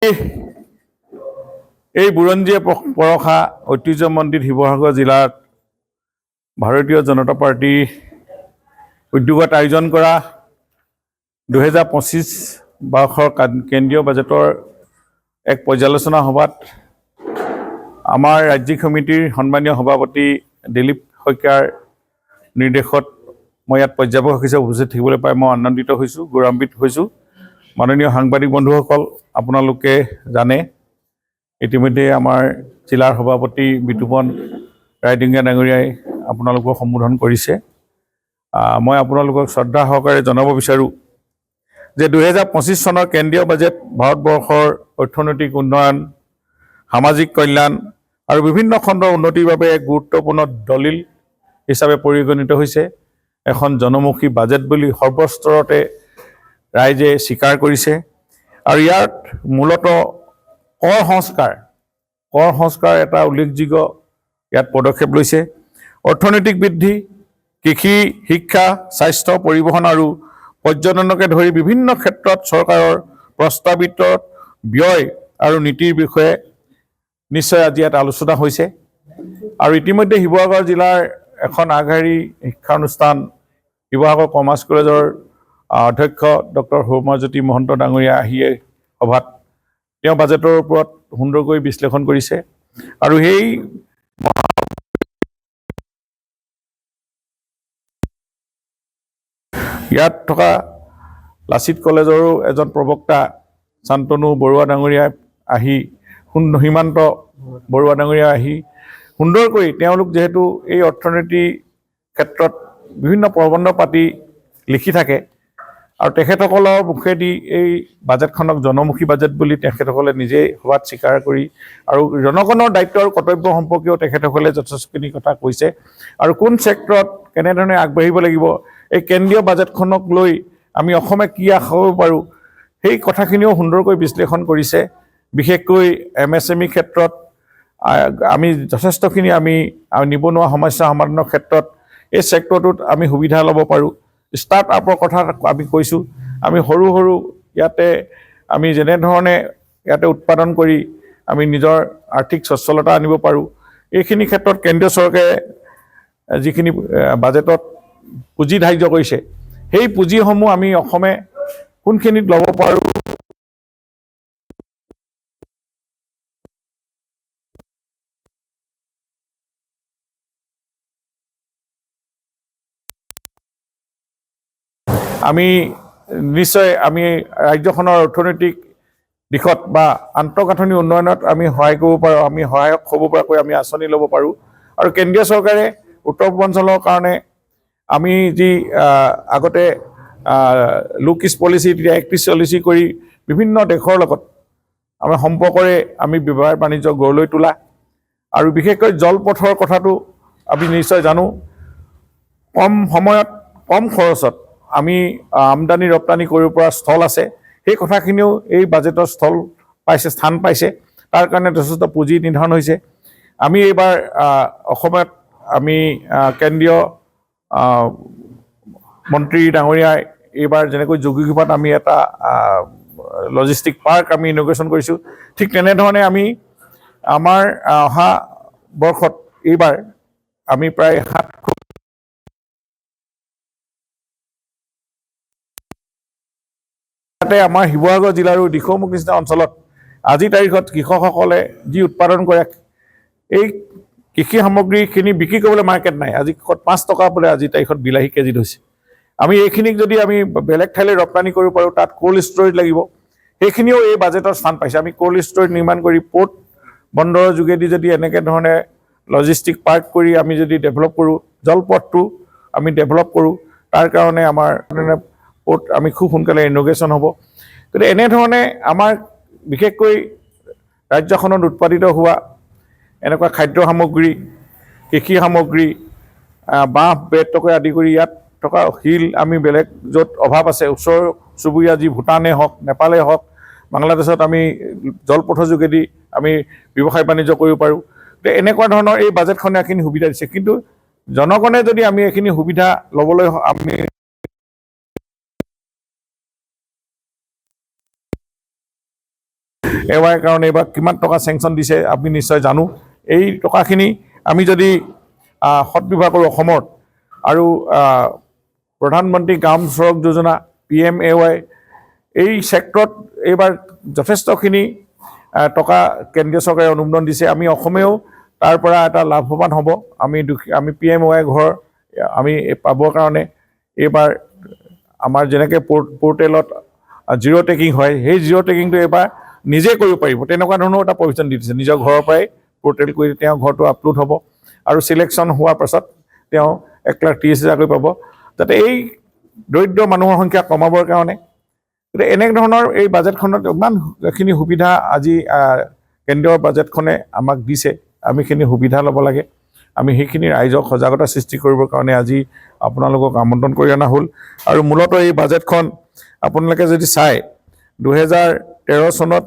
এই বুৰঞ্জীয়ে পৰখা ঐতিহ্যমণ্ডিত শিৱসাগৰ জিলাত ভাৰতীয় জনতা পাৰ্টি উদ্যোগত আয়োজন কৰা 2025 বৰ্ষৰ কেন্দ্ৰীয় বাজেটৰ এক পৰ্যালোচনা সভাত আমাৰ ৰাজ্যিক সমিতিৰ সন্মানীয় সভাপতি দিলীপ শইকীয়াৰ নিৰ্দেশত মই ইয়াত পৰ্যাপক হিচাপে উপস্থিত থাকিবলৈ পাই মই আনন্দিত হৈছোঁ, গৌৰৱান্বিত হৈছোঁ। মাননীয় সাংবাদিক বন্ধুসকল, আপোনালোকে জানে ইতিমধ্যে আমাৰ জিলাৰ সভাপতি বিতুপন ৰায়ডিঙীয়া ডাঙৰীয়াই আপোনালোকক সম্বোধন কৰিছে। মই আপোনালোকক শ্ৰদ্ধা সহকাৰে জনাব বিচাৰোঁ যে 2025 চনৰ কেন্দ্ৰীয় বাজেট ভাৰতবৰ্ষৰ অৰ্থনৈতিক উন্নয়ন, সামাজিক কল্যাণ আৰু বিভিন্ন খণ্ডৰ উন্নতিৰ বাবে এক গুৰুত্বপূৰ্ণ দলিল হিচাপে পৰিগণিত হৈছে। এখন জনমুখী বাজেট বুলি সৰ্বস্তৰতে ৰাইজে স্বীকাৰ কৰিছে আৰু ইয়াত মূলতঃ কৰ সংস্কাৰ এটা উল্লেখযোগ্য ইয়াত পদক্ষেপ লৈছে। অৰ্থনৈতিক বৃদ্ধি, কৃষি, শিক্ষা, স্বাস্থ্য, পৰিবহণ আৰু পৰ্যটনকে ধৰি বিভিন্ন ক্ষেত্ৰত চৰকাৰৰ প্ৰস্তাৱিত ব্যয় আৰু নীতিৰ বিষয়ে নিশ্চয় আজি ইয়াত আলোচনা হৈছে। আৰু ইতিমধ্যে শিৱসাগৰ জিলাৰ এখন আগশাৰী শিক্ষানুষ্ঠান শিৱসাগৰ কমাৰ্চ কলেজৰ অধ্যক্ষ ডক্টৰ সৌম্যজ্যোতি মহন্ত ডাঙৰীয়া আহিয়ে সভাত তেওঁ বাজেটৰ ওপৰত সুন্দৰকৈ বিশ্লেষণ কৰিছে আৰু সেই ইয়াত থকা লাচিত কলেজৰো এজন প্ৰবক্তা শান্তনু বৰুৱা ডাঙৰীয়াই আহি সীমান্ত বৰুৱা ডাঙৰীয়া আহি সুন্দৰকৈ তেওঁলোক যিহেতু এই অৰ্থনীতিৰ ক্ষেত্ৰত বিভিন্ন প্ৰবন্ধ পাতি লিখি থাকে আৰু তেখেতসকলৰ মুখেদি এই বাজেটখনক জনমুখী বাজেট বুলি তেখেতসকলে নিজেই সভাত স্বীকাৰ কৰি আৰু জনগণৰ দায়িত্ব আৰু কৰ্তব্য সম্পৰ্কীয় তেখেতসকলে যথেষ্টখিনি কথা কৈছে আৰু কোন ছেক্টৰত কেনেধৰণে আগবাঢ়িব লাগিব, এই কেন্দ্ৰীয় বাজেটখনক লৈ আমি অসমে কি আশা কৰিব পাৰোঁ সেই কথাখিনিও সুন্দৰকৈ বিশ্লেষণ কৰিছে। বিশেষকৈ MSME ক্ষেত্ৰত আমি যথেষ্টখিনি আমি নিবনুৱা সমস্যা সমাধানৰ ক্ষেত্ৰত এই ছেক্টৰটোত আমি সুবিধা ল'ব পাৰোঁ। ষ্টাৰ্ট আপৰ কথা আমি কৈছোঁ, আমি সৰু ইয়াতে আমি যেনেধৰণে ইয়াতে উৎপাদন কৰি আমি নিজৰ আৰ্থিক সচ্ছলতা আনিব পাৰোঁ, এইখিনি ক্ষেত্ৰত কেন্দ্ৰীয় চৰকাৰে যিখিনি বাজেটত পুঁজি ধাৰ্য কৰিছে সেই পুঁজিসমূহ আমি অসমে কোনখিনিত ল'ব পাৰোঁ আমি নিশ্চয় আমি ৰাজ্যখনৰ অৰ্থনৈতিক দিশত বা আন্তঃগাঁথনি উন্নয়নত আমি সহায় কৰিব পাৰোঁ, আমি সহায়ক হ'ব পৰাকৈ আমি আঁচনি ল'ব পাৰোঁ। আৰু কেন্দ্ৰীয় চৰকাৰে উত্তৰ পূৰ্বাঞ্চলৰ কাৰণে আমি যি আগতে লুক ইষ্ট পলিচি, এতিয়া এক্ট ইষ্ট পলিচি কৰি বিভিন্ন দেশৰ লগত আমি সম্পৰ্কৰে আমি ব্যৱসায় বাণিজ্য গঢ়লৈ তোলা আৰু বিশেষকৈ জলপথৰ কথাটো আমি নিশ্চয় জানো। কম সময়ত কম খৰচত আমি আমদানি ৰপ্তানি কৰিব পৰা স্থল আছে, সেই কথাখিনিও এই বাজেটৰ স্থান পাইছে। তাৰ কাৰণে যথেষ্ট পুঁজি নিৰ্ধাৰণ হৈছে। আমি এইবাৰ অসমত আমি কেন্দ্ৰীয় মন্ত্ৰী ডাঙৰীয়াই এইবাৰ যেনেকৈ যোগীঘোপাত আমি এটা লজিষ্টিক পাৰ্ক আমি ইনগ্ৰেশ্যন কৰিছোঁ, ঠিক তেনেধৰণে আমি আমাৰ অহা বৰ্ষত এইবাৰ আমি প্ৰায় 7 আমাৰ শিৱসাগৰ জিলাৰো দিখৌমুখ নিচিনা অঞ্চলত আজিৰ তাৰিখত কৃষকসকলে যি উৎপাদন কৰে এই কৃষি সামগ্ৰীখিনি বিক্ৰী কৰিবলৈ মাৰ্কেট নাই। আজি 5 টকা বোলে আজিৰ তাৰিখত বিলাহী কেজিত হৈছে। আমি এইখিনিক যদি আমি বেলেগ ঠাইলৈ ৰপ্তানি কৰিব পাৰোঁ, তাত কোল্ড ষ্ট'ৰেজ লাগিব, সেইখিনিও এই বাজেটৰ স্থান পাইছে। আমি কোল্ড ষ্ট'ৰেজ নিৰ্মাণ কৰি পোৰ্ট বন্দৰৰ যোগেদি যদি এনেকৈ ধৰণে লজিষ্টিক পাৰ্ক কৰি আমি যদি ডেভেলপ কৰোঁ, জলপথটো আমি ডেভেলপ কৰোঁ, তাৰ কাৰণে আমাৰ পোৰ্ট আমি খুব সোনকালে ইনগ্ৰেশ্যন হ'ব। গতিকে এনেধৰণে আমাৰ বিশেষকৈ ৰাজ্যখনত উৎপাদিত হোৱা এনেকুৱা খাদ্য সামগ্ৰী, কৃষি সামগ্ৰী, বাঁহ বেতকে আদি কৰি ইয়াত থকা শিল আমি বেলেগ য'ত অভাৱ আছে, ওচৰ চুবুৰীয়া যি ভূটানে হওক, নেপালে হওক, বাংলাদেশত আমি জলপথৰ যোগেদি আমি ব্যৱসায় বাণিজ্য কৰিব পাৰোঁ। এনেকুৱা ধৰণৰ এই বাজেটখনে এইখিনি সুবিধা দিছে। কিন্তু জনগণে যদি আমি এইখিনি সুবিধা ল'বলৈ আমি এৱাইৰ কাৰণে এইবাৰ কিমান টকা চেংচন দিছে আমি নিশ্চয় জানো এই টকাখিনি আমি যদি সৎব্যৱহাৰ কৰোঁ অসমত আৰু প্ৰধানমন্ত্ৰী গ্ৰাম সড়ক যোজনা PMAY এই সেক্টৰত এইবাৰ যথেষ্টখিনি টকা কেন্দ্ৰীয় চৰকাৰে অনুমোদন দিছে আমি অসমেও তাৰ পৰা এটা লাভৱান হ'ব আমি PMAY ঘৰ আমি পাবৰ কাৰণে এইবাৰ আমাৰ যেনেকৈ পৰ্টেলত জিৰ' টেকিং হয় সেই জিৰ' টেকিংটো এইবাৰ নিজে কৰিব পাৰিব তেনেকুৱা ধৰণৰ এটা প্ৰভিজন দি দিছে নিজৰ ঘৰৰ পৰাই পৰ্টেল কৰি তেওঁ ঘৰটো আপলোড হ'ব আৰু চিলেকশ্যন হোৱাৰ পাছত তেওঁ 1,30,000 পাব যাতে এই দৰিদ্ৰ মানুহৰ সংখ্যা কমাবৰ কাৰণে গতিকে এনে ধৰণৰ এই বাজেটখনত ইমানখিনি সুবিধা আজি কেন্দ্ৰীয় বাজেটখনে আমাক দিছে আমি সেইখিনি সুবিধা ল'ব লাগে আমি সেইখিনি ৰাইজক সজাগতা সৃষ্টি কৰিবৰ কাৰণে আজি আপোনালোকক আমন্ত্ৰণ কৰি অনা হ'ল আৰু মূলতঃ এই বাজেটখন আপোনালোকে যদি চায় 2013 চনত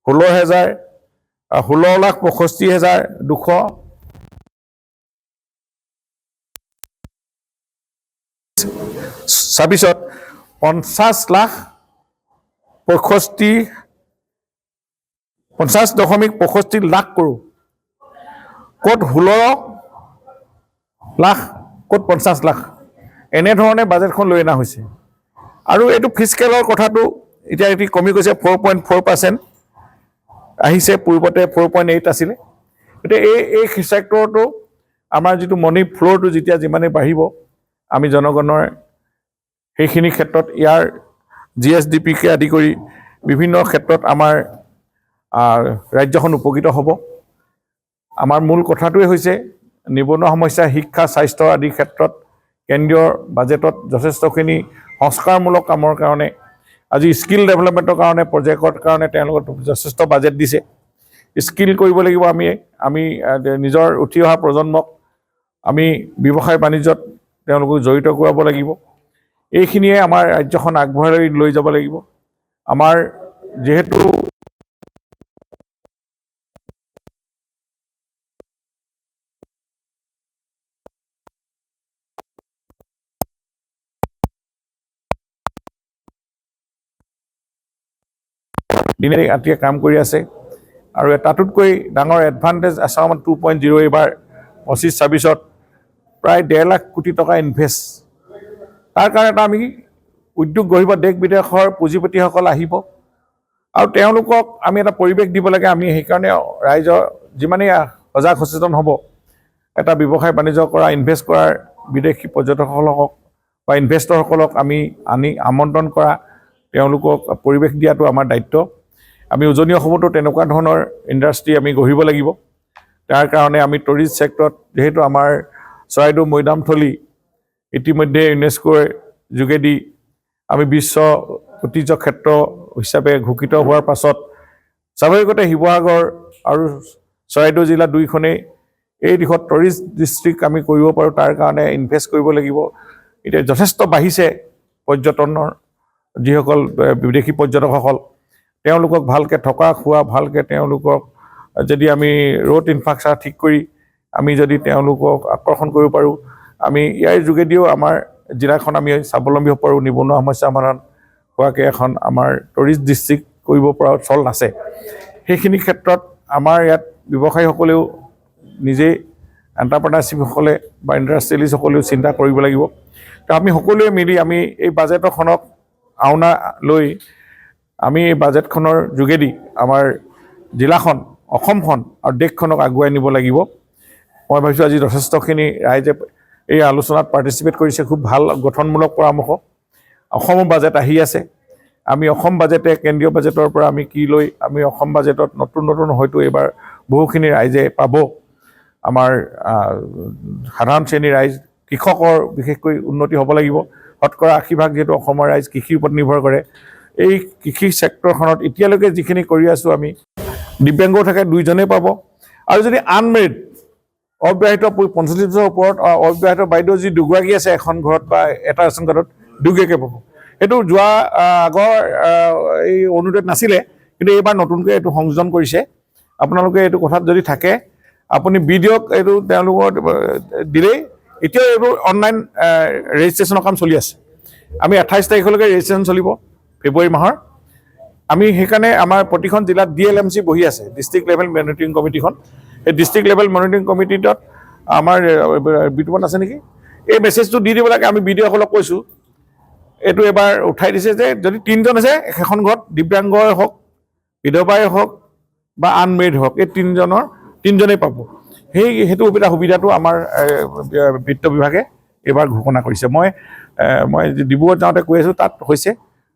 16,65,200 ছাব্বিছত 50,65 লাখ কৰোঁ ক'ত 16 লাখ ক'ত 50 লাখ এনেধৰণে বাজেটখন লৈ অনা হৈছে আৰু এইটো ফিস্কেলৰ কথাটো এতিয়া এটি কমি গৈছে 4.4% আহিছে পূৰ্বতে 4.8 আছিলে গতিকে এই সেক্টৰটো আমাৰ যিটো মানি ফ্ল'টো যেতিয়া যিমানে বাঢ়িব আমি জনগণৰ সেইখিনি ক্ষেত্ৰত ইয়াৰ GSDPকে আদি কৰি বিভিন্ন ক্ষেত্ৰত আমাৰ ৰাজ্যখন উপকৃত হ'ব আমাৰ মূল কথাটোৱে হৈছে নিবনুৱা সমস্যা শিক্ষা স্বাস্থ্য আদি ক্ষেত্ৰত কেন্দ্ৰীয় বাজেটত যথেষ্টখিনি সংস্কাৰমূলক কামৰ কাৰণে আজি স্কিল ডেভেলপমেণ্টৰ কাৰণে প্ৰজেক্টৰ কাৰণে তেওঁলোকে যথেষ্ট বাজেট দিছে স্কিল কৰিব লাগিব আমি নিজৰ উঠি অহা প্ৰজন্মক আমি ব্যৱসায় বাণিজ্যত তেওঁলোকক জড়িত কৰাব লাগিব এইখিনিয়ে আমাৰ ৰাজ্যখন আগবঢ়াই লৈ যাব লাগিব আমাৰ যেহেতু দিনে ৰাতিয়ে কাম কৰি আছে আৰু তাতোতকৈ ডাঙৰ এডভান্টেজ আছামত 2.0 এইবাৰ 25-26ত প্ৰায় 1.5 লাখ কোটি টকা ইনভেষ্ট তাৰ কাৰণে আমি উদ্যোগ গঢ়িব দেশ বিদেশৰ পুঁজিপতিসকল আহিব আৰু তেওঁলোকক আমি এটা পৰিৱেশ দিব লাগে আমি সেইকাৰণে ৰাইজৰ যিমানেই সজাগ সচেতন হ'ব এটা ব্যৱসায় বাণিজ্য কৰা ইনভেষ্ট কৰাৰ বিদেশী পৰ্যটকসকলক বা ইনভেষ্টৰসকলক আমি আমন্ত্ৰণ কৰা তেওঁলোকক পৰিৱেশ দিয়াটো আমাৰ দায়িত্ব আমি উজনি অসমতো তেনেকুৱা ধৰণৰ ইণ্ডাষ্ট্ৰি আমি গঢ়িব লাগিব তাৰ কাৰণে আমি টুৰিষ্ট সেক্টৰত যেহেতু আমাৰ চৰাইদেউ মৈদামথলী ইতিমধ্যে ইউনেস্কোৰ যোগেদি আমি বিশ্ব ঐতিহ্য ক্ষেত্ৰ হিচাপে ঘোষিত হোৱাৰ পাছত স্বাভাৱিকতে শিৱসাগৰ আৰু চৰাইদেউ জিলা দুইখনেই এই দিশত টুৰিষ্ট ডিষ্ট্ৰিক্ট আমি কৰিব পাৰোঁ তাৰ কাৰণে ইনভেষ্ট কৰিব লাগিব এতিয়া যথেষ্ট বাঢ়িছে পৰ্যটনৰ যিসকল বিদেশী পৰ্যটকসকল তেওঁলোকক ভালকৈ থকা খোৱা ভালকৈ তেওঁলোকক যদি আমি ৰোড ইনফ্ৰাষ্ট্ৰাকচাৰ ঠিক কৰি আমি যদি তেওঁলোকক আকৰ্ষণ কৰিব পাৰোঁ আমি ইয়াৰ যোগেদিও আমাৰ জিলাখন আমি স্বাৱলম্বী হ'ব পাৰোঁ নিবনুৱা সমস্যা সমাধান হোৱাকৈ এখন আমাৰ টুৰিষ্ট ডিষ্ট্ৰিক্ট কৰিব পৰা চল আছে সেইখিনি ক্ষেত্ৰত আমাৰ ইয়াত ব্যৱসায়ীসকলেও নিজেই এণ্টাৰপ্ৰেনাৰশ্বিপসকলে বা ইণ্ডাষ্ট্ৰিয়েলিষ্টসকলেও চিন্তা কৰিব লাগিব তো আমি সকলোৱে মিলি আমি এই বাজেটখনক আওনা লৈ আমি এই বাজেটখনৰ যোগেদি আমাৰ জিলাখন অসমখন আৰু দেশখনক আগুৱাই নিব লাগিব মই ভাবিছোঁ আজি যথেষ্টখিনি ৰাইজে এই আলোচনাত পাৰ্টিচিপেট কৰিছে খুব ভাল গঠনমূলক পৰামৰ্শ অসমৰ বাজেট আহি আছে আমি অসম বাজেটে কেন্দ্ৰীয় বাজেটৰ পৰা আমি কি লৈ আমি অসম বাজেটত নতুন হয়তো এইবাৰ বহুখিনি ৰাইজে পাব আমাৰ সাধাৰণ শ্ৰেণীৰ ৰাইজ কৃষকৰ বিশেষকৈ উন্নতি হ'ব লাগিব শতকৰা 80% যেহেতু অসমৰ ৰাইজ কৃষিৰ ওপৰত নিৰ্ভৰ কৰে এই কৃষি সেক্টৰখনত এতিয়ালৈকে যিখিনি কৰি আছোঁ আমি দিব্যাংগ থাকে 2জনেই পাব আৰু যদি আনমেৰিড অবিবাহিত 45 বছৰৰ ওপৰত অবিবাহিত বাইদেউ যি দুগৰাকী আছে এখন ঘৰত বা এটা ৰেচন কাৰ্ডত দুগৰাকীকে পাব এইটো যোৱা আগৰ এই অনুৰোধ নাছিলে কিন্তু এইবাৰ নতুনকৈ এইটো সংযোজন কৰিছে আপোনালোকে এইটো কথাত যদি থাকে আপুনি বিডিঅ'ক এইটো তেওঁলোকৰ দিলেই এতিয়াও এইবোৰ অনলাইন ৰেজিষ্ট্ৰেশ্যনৰ কাম চলি আছে আমি 28 তাৰিখলৈকে ৰেজিষ্ট্ৰেশ্যন চলিব ফেব্ৰুৱাৰী মাহৰ আমি সেইকাৰণে আমাৰ প্ৰতিখন জিলাত DLMC বহি আছে, ডিষ্ট্ৰিক্ট লেভেল মনিটৰিং কমিটিখন। এই ডিষ্ট্ৰিক্ট লেভেল মনিটৰিং কমিটিটোত আমাৰ বিতুপন আছে নেকি, এই মেছেজটো দি দিব লাগে। আমি বিডিঅ'সকলক কৈছোঁ, এইটো এবাৰ উঠাই দিছে যে যদি 3জন আছে এখন ঘৰত, দিব্যাংগই হওক, বিধৱাই হওক বা আনমেৰিড হওক, এই 3জনেই পাব। সেইটো সুবিধাটো আমাৰ বিত্ত বিভাগে এইবাৰ ঘোষণা কৰিছে। মই ডিব্ৰুগড়ত যাওঁতে কৈ আছোঁ, তাত হৈছে,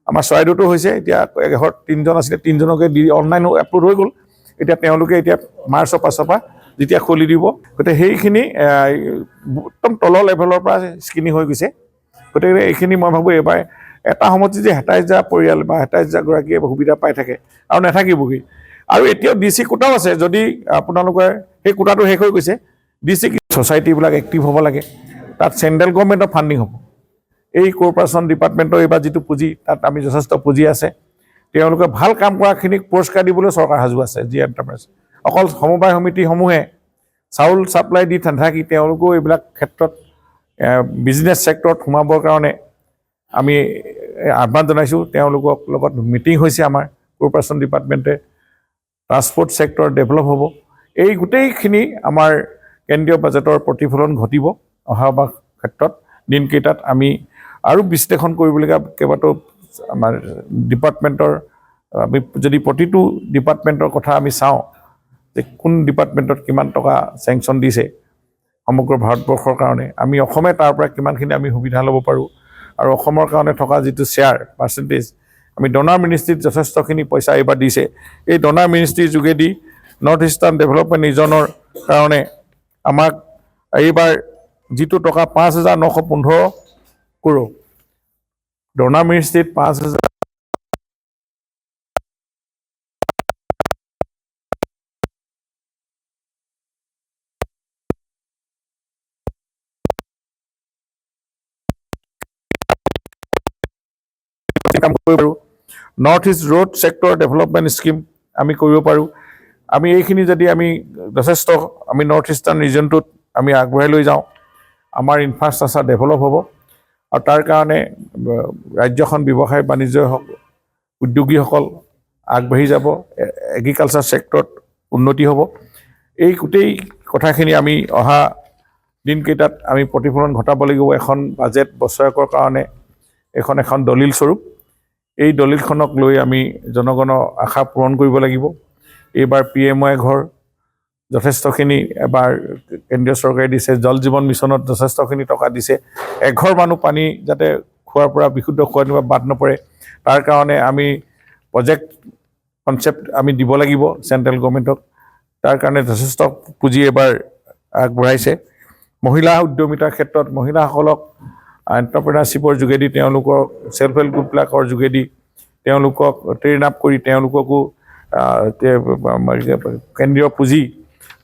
আমাৰ চৰাইদেউতো হৈছে। এতিয়া এঘৰত 3জন আছিলে, 3জনকে দি অনলাইন এপলোড হৈ গ'ল। এতিয়া তেওঁলোকে এতিয়া মাৰ্চৰ পাছৰ পৰা যেতিয়া খুলি দিব, গতিকে সেইখিনি একদম তলৰ লেভেলৰ পৰা স্ক্ৰিনিং হৈ গৈছে। গতিকে এইখিনি মই ভাবোঁ এইবাৰ এটা সমষ্টি যে 27টা পৰিয়াল বা 27গৰাকীয়ে সুবিধা পাই থাকে আৰু নাথাকিবগৈ। আৰু এতিয়াও DC কোটাও আছে, যদি আপোনালোকে সেই কোটাটো শেষ হৈ গৈছে। DC ছ'চাইটিবিলাক এক্টিভ হ'ব লাগে, তাত চেণ্ট্ৰেল গভৰ্ণমেণ্টৰ ফাণ্ডিং হ'ব। এই কৰ্পৰেশ্যন ডিপাৰ্টমেণ্টৰ এইবাৰ যিটো পুঁজি, তাত আমি যথেষ্ট পুঁজি আছে। তেওঁলোকে ভাল কাম কৰাখিনিক পুৰস্কাৰ দিবলৈ চৰকাৰ সাজু আছে। যি এণ্টাৰপ্ৰাইজ, অকল সমবায় সমিতিসমূহে চাউল ছাপ্লাই দি নাথাকি তেওঁলোকেও এইবিলাক ক্ষেত্ৰত বিজনেছ ছেক্টৰত সোমাবৰ কাৰণে আমি আহ্বান জনাইছোঁ। তেওঁলোকৰ লগত মিটিং হৈছে আমাৰ কৰ্পৰেশ্যন ডিপাৰ্টমেণ্টে। ট্ৰান্সপৰ্ট ছেক্টৰ ডেভেলপ হ'ব। এই গোটেইখিনি আমাৰ কেন্দ্ৰীয় বাজেটৰ প্ৰতিফলন ঘটিব অহা ক্ষেত্ৰত। দিনকেইটাত আমি আৰু বিশ্লেষণ কৰিবলগীয়া কেইবাটাও আমাৰ ডিপাৰ্টমেণ্টৰ, আমি যদি প্ৰতিটো ডিপাৰ্টমেণ্টৰ কথা আমি চাওঁ যে কোন ডিপাৰ্টমেণ্টত কিমান টকা চেংচন দিছে সমগ্ৰ ভাৰতবৰ্ষৰ কাৰণে, আমি অসমে তাৰ পৰা কিমানখিনি আমি সুবিধা ল'ব পাৰোঁ, আৰু অসমৰ কাৰণে থকা যিটো শ্বেয়াৰ পাৰ্চেণ্টেজ, আমি ডনাৰ মিনিষ্ট্ৰীত যথেষ্টখিনি পইচা এইবাৰ দিছে। এই ডনাৰ মিনিষ্ট্ৰীৰ যোগেদি নৰ্থ ইষ্টাৰ্ণ ডেভেলপমেণ্ট ৰিজনৰ কাৰণে আমাক এইবাৰ যিটো টকা 5,915 কৰোঁ, ডনাৰ মিনিষ্ট্ৰীত 5,000 কাম কৰিব পাৰোঁ। North east road sector development scheme আমি কৰিব পাৰোঁ। আমি এইখিনি যদি আমি যথেষ্ট আমি নৰ্থ ইষ্টাৰ্ণ ৰিজনটোত আমি আগবঢ়াই লৈ যাওঁ, আমাৰ ইনফ্ৰাষ্ট্ৰাকচাৰ ডেভেলপ হ'ব। আৰু তাৰ কাৰণে ৰাজ্যখন ব্যৱসায় বাণিজ্যই হওক, উদ্যোগীসকল আগবাঢ়ি যাব, এগ্ৰিকালচাৰ ছেক্টৰত উন্নতি হ'ব। এই গোটেই কথাখিনি আমি অহা দিনকেইটাত আমি প্ৰতিফলন ঘটাব লাগিব। এখন বাজেট বছৰেকৰ কাৰণে এখন দলিল স্বৰূপ। এই দলিলখনক লৈ আমি জনগণৰ আশা পূৰণ কৰিব লাগিব। এইবাৰ PMY ঘৰ যথেষ্টখিনি এবাৰ কেন্দ্ৰীয় চৰকাৰে দিছে, জল জীৱন মিছনত যথেষ্টখিনি টকা দিছে। এঘৰ মানুহ পানী যাতে খোৱাৰ পৰা বিশুদ্ধ খোৱা বাদ নপৰে, তাৰ কাৰণে আমি প্ৰজেক্ট কনচেপ্ট আমি দিব লাগিব চেণ্ট্ৰেল গভৰ্ণমেণ্টক। তাৰ কাৰণে যথেষ্ট পুঁজি এবাৰ আগবঢ়াইছে। মহিলা উদ্যমিতাৰ ক্ষেত্ৰত মহিলাসকলক এণ্টাৰপ্ৰেনাৰশ্বিপৰ যোগেদি, তেওঁলোকৰ ছেল্ফ হেল্প গ্ৰুপবিলাকৰ যোগেদি তেওঁলোকক ট্ৰেইন আপ কৰি তেওঁলোককো কেন্দ্ৰীয় পুঁজি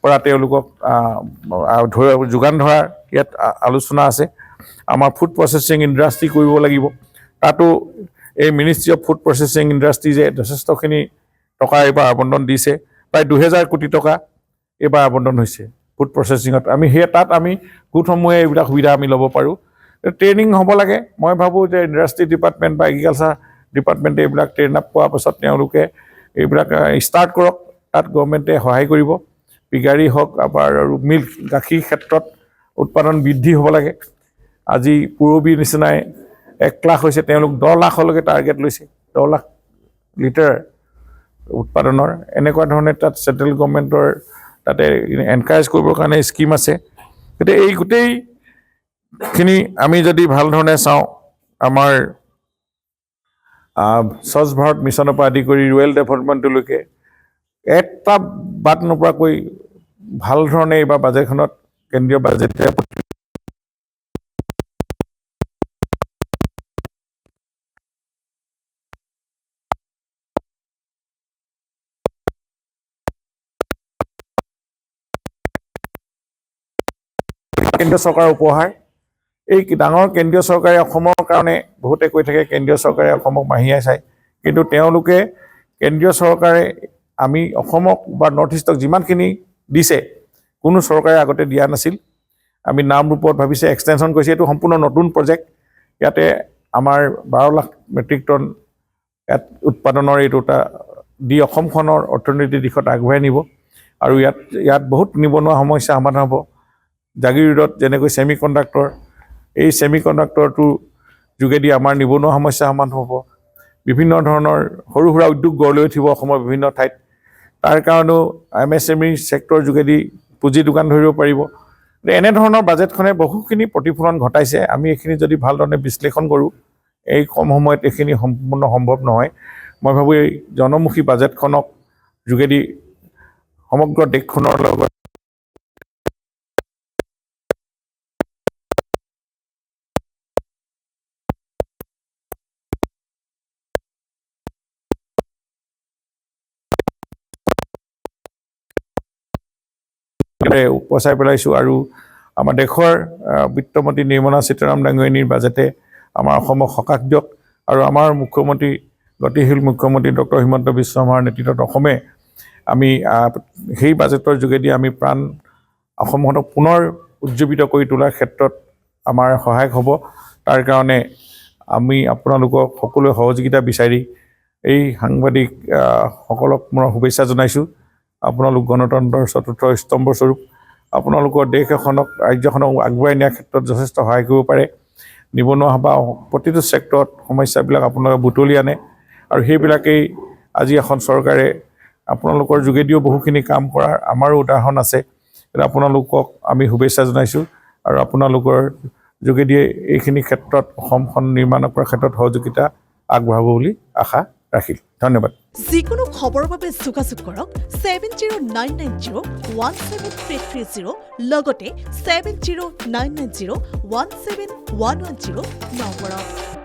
পৰা তেওঁলোকক যোগান ধৰাৰ ইয়াত আলোচনা আছে। আমাৰ ফুড প্ৰচেছিং ইণ্ডাষ্ট্ৰী কৰিব লাগিব। তাতো এই মিনিষ্ট্ৰী অফ ফুড প্ৰচেছিং ইণ্ডাষ্ট্ৰীজে যথেষ্টখিনি টকা এইবাৰ আবণ্টন দিছে। প্ৰায় 2,000 কোটি টকা এইবাৰ আবণ্টন হৈছে ফুড প্ৰচেছিঙত। আমি তাত আমি গোটসমূহে এইবিলাক সুবিধা আমি ল'ব পাৰোঁ। ট্ৰেইনিং হ'ব লাগে। মই ভাবোঁ যে ইণ্ডাষ্ট্ৰী ডিপাৰ্টমেণ্ট বা এগ্ৰিকালচাৰ ডিপাৰ্টমেণ্টে এইবিলাক ট্ৰেইন আপ কৰাৰ পাছত তেওঁলোকে এইবিলাক ষ্টাৰ্ট কৰক। তাত গভৰ্ণমেণ্টে সহায় কৰিব। পিগাৰী হওক আৰু মিল্ক, গাখীৰ ক্ষেত্ৰত উৎপাদন বৃদ্ধি হ'ব লাগে। আজি পূৰবীৰ নিচিনাই 1 লাখ হৈছে, তেওঁলোক 10 লাখলৈকে টাৰ্গেট লৈছে, 10 লাখ লিটাৰ উৎপাদনৰ। এনেকুৱা ধৰণে তাত চেণ্ট্ৰেল গভৰ্ণমেণ্টৰ তাতে এনকাৰেজ কৰিবৰ কাৰণে স্কিম আছে। গতিকে এই গোটেইখিনি আমি যদি ভাল ধৰণে চাওঁ, আমাৰ স্বচ্ছ ভাৰত মিছনৰ পৰা আদি কৰি ৰুৰেল ডেভেলপমেণ্টলৈকে এটা বাদ নপৰাকৈ ভাল ধৰণে এইবাৰ বাজেটখনত কেন্দ্ৰীয় বাজেটে কেন্দ্ৰীয় চৰকাৰৰ উপহাৰ। এই ডাঙৰ কেন্দ্ৰীয় চৰকাৰে অসমৰ কাৰণে বহুতে কৈ থাকে কেন্দ্ৰীয় চৰকাৰে অসমক মাহিয়াই চায়, কিন্তু তেওঁলোকে কেন্দ্ৰীয় চৰকাৰে আমি অসমক বা নৰ্থ ইষ্টক যিমানখিনি দিছে কোনো চৰকাৰে আগতে দিয়া নাছিল। আমি নাম ৰূপত ভাবিছে এক্সটেনশ্যন কৰিছে। এইটো সম্পূৰ্ণ নতুন প্ৰজেক্ট। ইয়াতে আমাৰ 12 লাখ মেট্ৰিক টন ইয়াত উৎপাদনৰ এইটো এটা দি অসমখনৰ অৰ্থনৈতিক দিশত আগুৱাই নিব আৰু ইয়াত বহুত নিবনুৱা সমস্যা সমাধান হ'ব জাগিৰোডত যেনেকৈ ছেমি কণ্ডাক্টৰ এই ছেমি কণ্ডাক্টৰটো যোগেদি আমাৰ নিবনুৱা সমস্যা সমাধান হ'ব বিভিন্ন ধৰণৰ সৰু সুৰা উদ্যোগ গঢ় লৈ উঠিব অসমৰ বিভিন্ন ঠাইত তাৰ কাৰণেও MSME ছেক্টৰ যোগেদি পুঁজি দোকান ধৰিব পাৰিব এনেধৰণৰ বাজেটখনে বহুখিনি প্ৰতিফলন ঘটাইছে আমি এইখিনি যদি ভালদৰে বিশ্লেষণ কৰোঁ এই কম সময়ত এইখিনি সম্পূৰ্ণ সম্ভৱ নহয় মই ভাবোঁ এই জনমুখী বাজেটখনক যোগেদি সমগ্ৰ দেশখনৰ লগত উপচাই পেলাইছোঁ আৰু আমাৰ দেশৰ বিত্তমন্ত্ৰী নিৰ্মলা সীতাৰামন ডাঙৰীয়ানীৰ বাজেটে আমাৰ অসমক সকাহ দিয়ক আৰু আমাৰ মুখ্যমন্ত্ৰী গতিশীল মুখ্যমন্ত্ৰী ডক্টৰ হিমন্ত বিশ্ব শৰ্মাৰ নেতৃত্বত অসমে আমি সেই বাজেটৰ যোগেদি আমি প্ৰাণ অসমখনক পুনৰ উজ্জীৱিত কৰি তোলাৰ ক্ষেত্ৰত আমাৰ সহায়ক হ'ব তাৰ কাৰণে আমি আপোনালোকক সকলোৱে সহযোগিতা বিচাৰি এই সাংবাদিক সকলক মই শুভেচ্ছা জনাইছোঁ আপোনালোক গণতন্ত্ৰৰ চতুৰ্থ স্তম্ভ স্বৰূপ আপোনালোকৰ দেশ এখনক ৰাজ্যখনক আগুৱাই নিয়াৰ ক্ষেত্ৰত যথেষ্ট সহায় কৰিব পাৰে নিবনুৱা বা প্ৰতিটো ছেক্টৰত সমস্যাবিলাক আপোনালোকে বুটলি আনে আৰু সেইবিলাকেই আজি এখন চৰকাৰে আপোনালোকৰ যোগেদিও বহুখিনি কাম কৰাৰ আমাৰো উদাহৰণ আছে আপোনালোকক আমি শুভেচ্ছা জনাইছোঁ আৰু আপোনালোকৰ যোগেদিয়ে এইখিনি ক্ষেত্ৰত অসমখন নিৰ্মাণ কৰাৰ ক্ষেত্ৰত সহযোগিতা আগবঢ়াব বুলি আশা ৰাখিল ধন্যবাদ যিকোনো খবৰৰ বাবে যোগাযোগ কৰক 7099017330 লগতে 7099017110 নম্বৰত